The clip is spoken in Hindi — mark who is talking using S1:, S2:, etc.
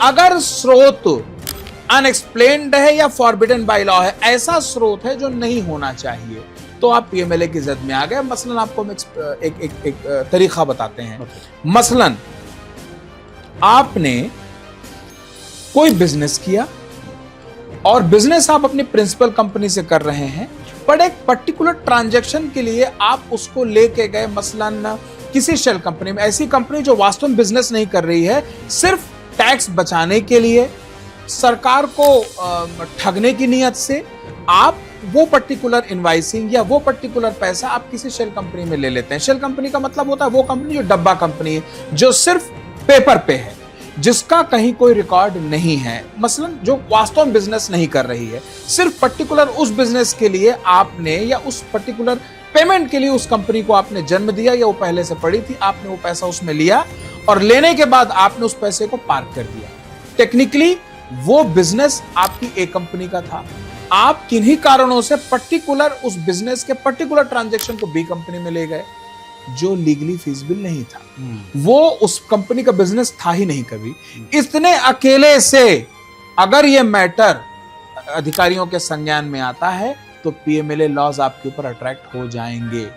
S1: अगर स्रोत अनएक्सप्लेन्ड है या फॉरबिडन बाय लॉ है, ऐसा स्रोत है जो नहीं होना चाहिए, तो आप पीएमएलए की जद में आ गए। मसलन आपको हम एक तरीका बताते हैं। मसलन आपने कोई बिजनेस किया और बिजनेस आप अपनी प्रिंसिपल कंपनी से कर रहे हैं, पर एक पर्टिकुलर ट्रांजैक्शन के लिए आप उसको लेके गए मसलन किसी शेल कंपनी में, ऐसी कंपनी जो वास्तव में बिजनेस नहीं कर रही है, सिर्फ टैक्स बचाने के लिए, सरकार को ठगने की नियत से आप वो पर्टिकुलर इनवाइसिंग या वो पर्टिकुलर पैसा आप किसी शेल कंपनी में ले लेते हैं। शेल कंपनी का मतलब होता है वो कंपनी जो डब्बा कंपनी है, जो सिर्फ पेपर पे है, जिसका कहीं कोई रिकॉर्ड नहीं है, मसलन जो वास्तव में बिजनेस नहीं कर रही है, सिर्फ पर्टिकुलर उस बिजनेस के लिए आपने या उस पर्टिकुलर पेमेंट के लिए उस कंपनी को आपने जन्म दिया या वो पहले से पड़ी थी, आपने वो पैसा उसमें लिया और लेने के बाद आपने उस पैसे को पार्क कर दिया। टेक्निकली वो बिजनेस आपकी ए कंपनी का था, आप किन्हीं कारणों से पर्टिकुलर उस बिजनेस के पर्टिकुलर ट्रांजैक्शन को बी कंपनी में ले गए, जो लीगली फीजिबल नहीं था। वो उस कंपनी का बिजनेस था ही नहीं कभी। इतने अकेले से अगर ये मैटर अधिकारियों के संज्ञान में आता है तो पीएमएलए लॉज आपके ऊपर अट्रैक्ट हो जाएंगे।